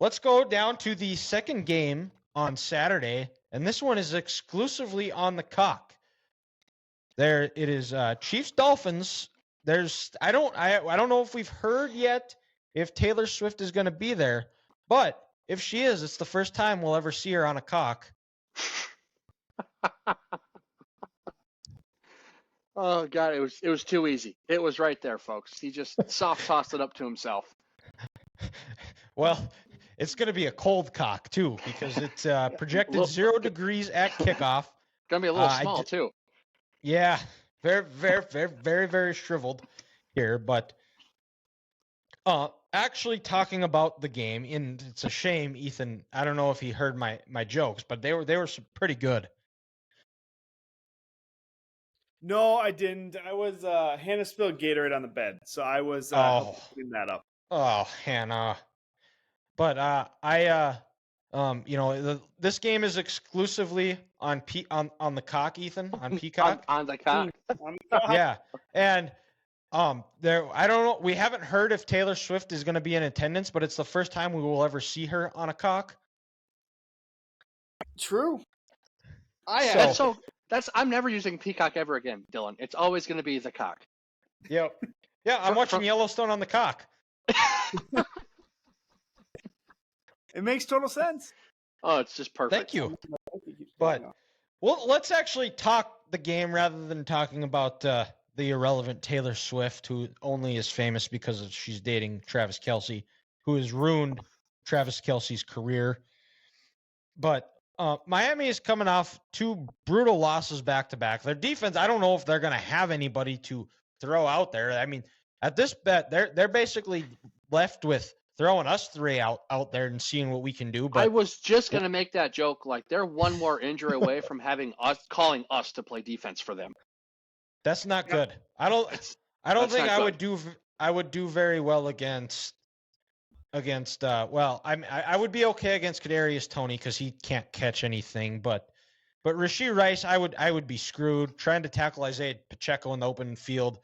let's go down to the second game on Saturday, and this one is exclusively on the cock. There it is, Chiefs Dolphins. I don't know if we've heard yet if Taylor Swift is going to be there, but if she is, it's the first time we'll ever see her on a cock. Oh God, it was too easy. It was right there, folks. He just soft tossed it up to himself. Well, it's going to be a cold cock too because it's projected 0 degrees at kickoff. Gonna be a little small too. Yeah, very, very, very, very, very shriveled here. But actually talking about the game, and it's a shame, Ethan. I don't know if he heard my jokes, but they were pretty good. No, I didn't. I was Hannah spilled Gatorade on the bed, so I was clean that up. Oh, Hannah. But this game is exclusively on the cock, Ethan, on Peacock. on the cock. Yeah, and I don't know. We haven't heard if Taylor Swift is going to be in attendance, but it's the first time we will ever see her on a cock. True. I'm never using Peacock ever again, Dylan. It's always going to be the cock. Yep. Yeah, I'm watching Yellowstone on the cock. It makes total sense. Oh, it's just perfect. Thank you. But let's actually talk the game rather than talking about the irrelevant Taylor Swift, who only is famous because she's dating Travis Kelce, who has ruined Travis Kelce's career. But Miami is coming off 2 brutal losses back-to-back. Their defense, I don't know if they're going to have anybody to throw out there. I mean, at this bet, they're basically left with throwing us 3 out there and seeing what we can do. But I was just going to make that joke. Like, they're one more injury away from calling us to play defense for them. That's not good. I don't think I would do very well against I would be okay against Kadarius Toney because he can't catch anything, but Rashee Rice, I would be screwed trying to tackle Isaiah Pacheco in the open field.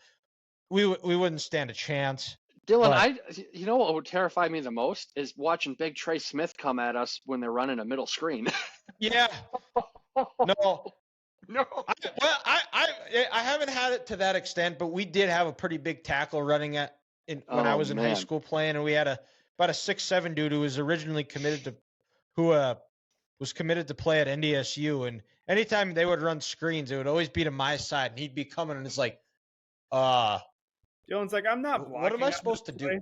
We wouldn't stand a chance. Dylan, you know what would terrify me the most is watching Big Trey Smith come at us when they're running a middle screen. Yeah. No. I haven't had it to that extent, but we did have a pretty big tackle running when I was in high school playing, and we had about a 6'7" dude who was originally committed to play at NDSU, and anytime they would run screens, it would always be to my side, and he'd be coming, and it's like, Dylan's like, I'm not blocking. What am I supposed to do?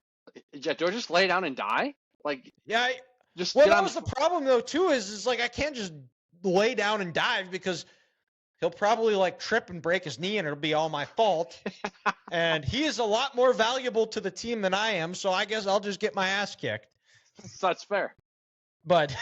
Yeah, do I just lay down and die? Like, yeah, that was the problem though too. Is like I can't just lay down and dive because he'll probably like trip and break his knee, and it'll be all my fault. And he is a lot more valuable to the team than I am, so I guess I'll just get my ass kicked. That's fair. But,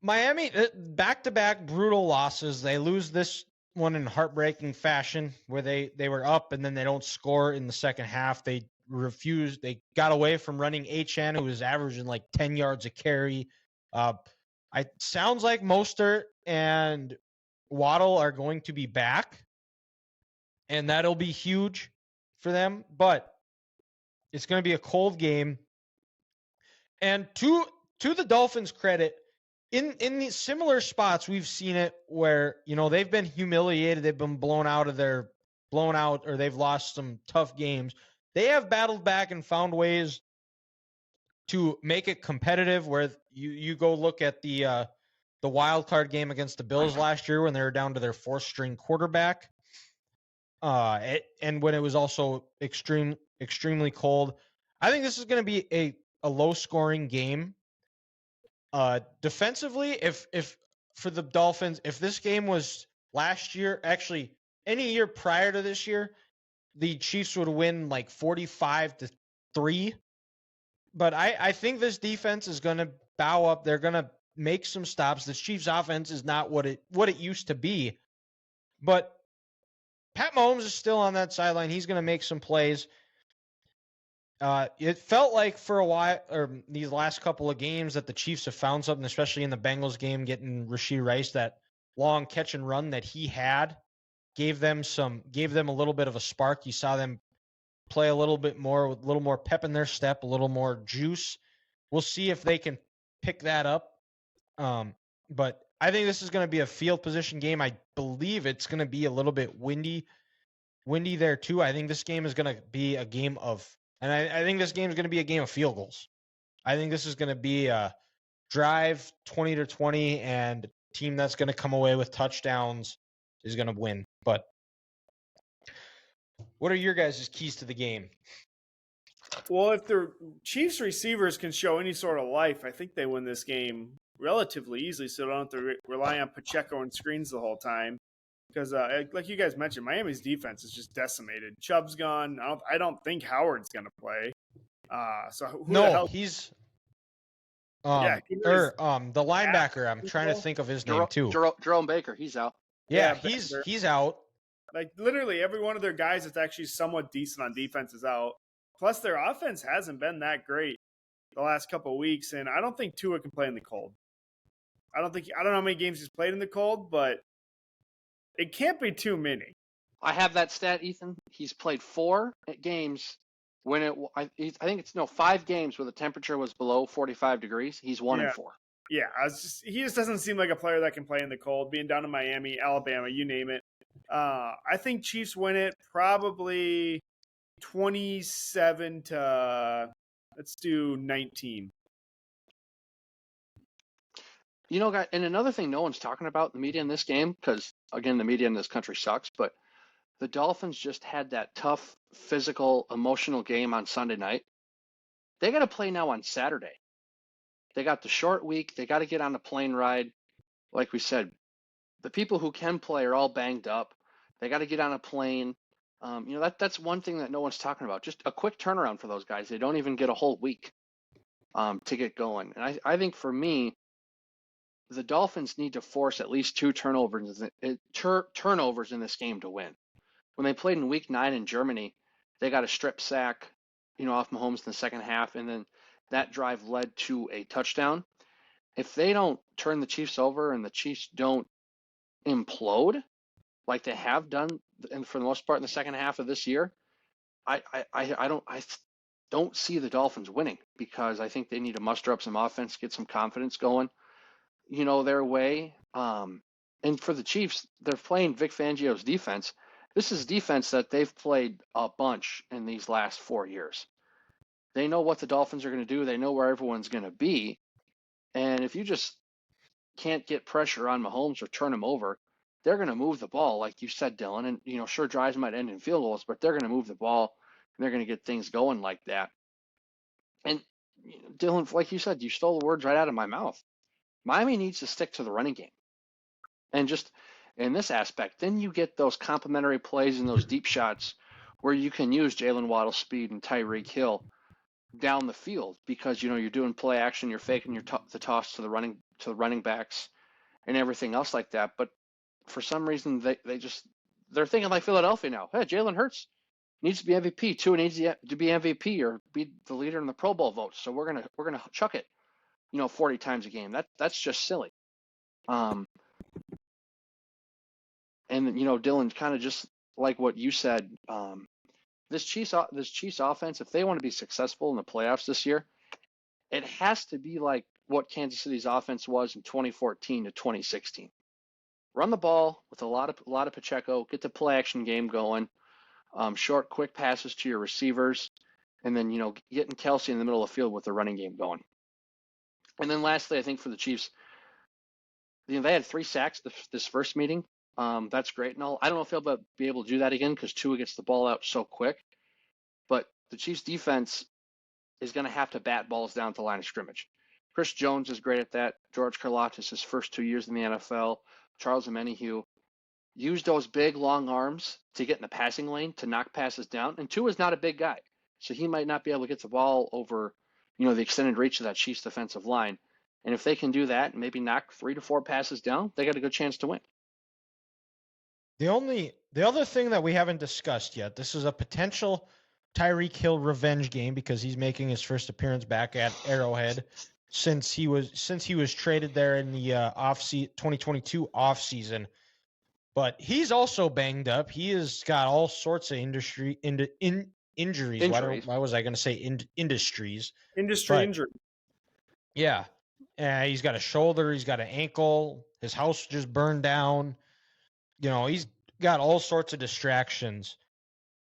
Miami, back-to-back brutal losses. They lose this one in heartbreaking fashion where they were up and then they don't score in the second half. They refused. They got away from running HN, who was averaging like 10 yards a carry. It sounds like Mostert and Waddle are going to be back, and that'll be huge for them. But it's going to be a cold game. And to the Dolphins' credit, in these similar spots, we've seen it where they've been humiliated, they've been blown out, or they've lost some tough games. They have battled back and found ways to make it competitive. Where you go look at the wild card game against the Bills last year when they were down to their 4th-string quarterback, and when it was also extremely cold. I think this is going to be a low-scoring game. Defensively, if for the Dolphins, if this game was last year, actually any year prior to this year, the Chiefs would win like 45-3. But I think this defense is going to bow up. They're going to make some stops. The Chiefs' offense is not what it used to be. But Pat Mahomes is still on that sideline. He's going to make some plays. It felt like for a while, or these last couple of games, that the Chiefs have found something, especially in the Bengals game, getting Rashee Rice, that long catch and run that he had, gave them a little bit of a spark. You saw them play a little bit more with a little more pep in their step, a little more juice. We'll see if they can pick that up. But I think this is going to be a field position game. I believe it's going to be a little bit windy there too. I think this game is going to be a game of, and I think this game is going to be a game of field goals. I think this is going to be a drive 20-20, and team that's going to come away with touchdowns is going to win. But what are your guys' keys to the game? Well, if the Chiefs receivers can show any sort of life, I think they win this game relatively easily, so they don't have to rely on Pacheco and screens the whole time. Because, like you guys mentioned, Miami's defense is just decimated. Chubb's gone. I don't think Howard's going to play. So who the hell? He's the linebacker. I'm trying to think of his name too. Jerome Baker, he's out. Yeah, he's out. Like literally every one of their guys that's actually somewhat decent on defense is out. Plus, their offense hasn't been that great the last couple of weeks, and I don't think Tua can play in the cold. I don't know how many games he's played in the cold, but it can't be too many. I have that stat, Ethan. He's played 4 games when I think it's 5 games where the temperature was below 45 degrees. He's 1-4. Yeah, he just doesn't seem like a player that can play in the cold. Being down in Miami, Alabama, you name it. I think Chiefs win it probably 27 to, let's do 19. Guys, and another thing no one's talking about in the media in this game, because, again, the media in this country sucks, but the Dolphins just had that tough, physical, emotional game on Sunday night. They got to play now on Saturday. They got the short week. They got to get on a plane ride. Like we said, the people who can play are all banged up. They got to get on a plane. That's one thing that no one's talking about. Just a quick turnaround for those guys. They don't even get a whole week to get going. And I think for me, the Dolphins need to force at least 2 turnovers in this game to win. When they played in Week 9 in Germany, they got a strip sack, off Mahomes in the second half, and then that drive led to a touchdown. If they don't turn the Chiefs over and the Chiefs don't implode like they have done, and for the most part in the second half of this year, I don't see the Dolphins winning, because I think they need to muster up some offense, get some confidence going, their way. And for the Chiefs, they're playing Vic Fangio's defense. This is defense that they've played a bunch in these last 4 years. They know what the Dolphins are going to do. They know where everyone's going to be. And if you just can't get pressure on Mahomes or turn him over, they're going to move the ball, like you said, Dylan. And, sure, drives might end in field goals, but they're going to move the ball, and they're going to get things going like that. And, Dylan, like you said, you stole the words right out of my mouth. Miami needs to stick to the running game. And just in this aspect, then you get those complementary plays and those deep shots where you can use Jalen Waddle's speed and Tyreek Hill down the field, because you're doing play action, you're faking the toss to the running backs and everything else like that. But for some reason they're thinking like Philadelphia now. Hey, Jalen Hurts needs to be MVP. Tua needs to be MVP or be the leader in the Pro Bowl votes. So we're gonna chuck it, 40 times a game. That's just silly. And Dylan, kind of just like what you said, this Chiefs offense, if they want to be successful in the playoffs this year, it has to be like what Kansas City's offense was in 2014 to 2016. Run the ball with a lot of Pacheco, get the play action game going, short, quick passes to your receivers, and then getting Kelsey in the middle of the field with the running game going. And then lastly, I think for the Chiefs, they had 3 sacks this first meeting. That's great and all. I don't know if they'll be able to do that again, because Tua gets the ball out so quick. But the Chiefs defense is going to have to bat balls down at the line of scrimmage. Chris Jones is great at that. George Karlaftis, his first 2 years in the NFL. Charles Omenihu used those big, long arms to get in the passing lane to knock passes down. And Tua's not a big guy, so he might not be able to get the ball over, the extended reach of that Chiefs defensive line. And if they can do that and maybe knock 3 to 4 passes down, they got a good chance to win. The other thing that we haven't discussed yet, this is a potential Tyreek Hill revenge game, because he's making his first appearance back at Arrowhead since he was traded there in the 2022 offseason. But he's also banged up. He has got all sorts of injuries. Injuries. Why was I going to say industries? Industry But injury. yeah, he's got a shoulder, he's got an ankle, his house just burned down. He's got all sorts of distractions.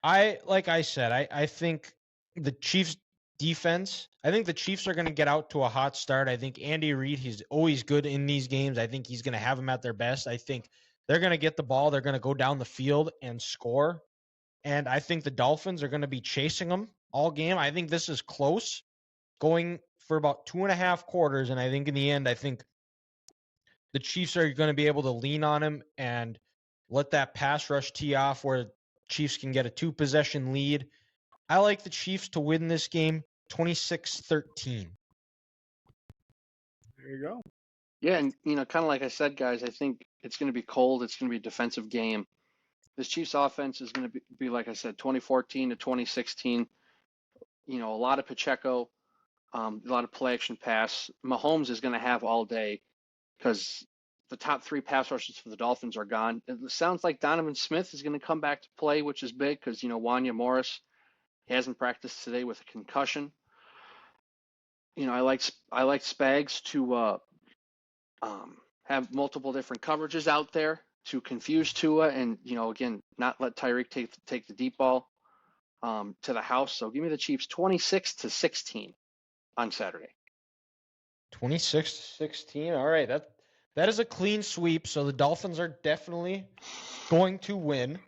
Like I said, I think the Chiefs defense, I think the Chiefs are going to get out to a hot start. I think Andy Reid, he's always good in these games. I think he's going to have them at their best. I think they're going to get the ball, they're going to go down the field and score. And I think the Dolphins are going to be chasing them all game. I think this is close, going for about 2.5 quarters. And I think in the end, I think the Chiefs are going to be able to lean on him and let that pass rush tee off where Chiefs can get a 2-possession lead. I like the Chiefs to win this game 26-13. There you go. Yeah, and kind of like I said, guys, I think it's going to be cold. It's going to be a defensive game. This Chiefs offense is going to be like I said, 2014 to 2016. A lot of Pacheco, a lot of play action pass. Mahomes is going to have all day because the top 3 pass rushers for the Dolphins are gone. It sounds like Donovan Smith is going to come back to play, which is big because Wanya Morris, he hasn't practiced today with a concussion. I like Spags to have multiple different coverages out there to confuse Tua and, again, not let Tyreek take the deep ball to the house. So give me the Chiefs 26-16 on Saturday. 26-16. All right, that is a clean sweep. So the Dolphins are definitely going to win.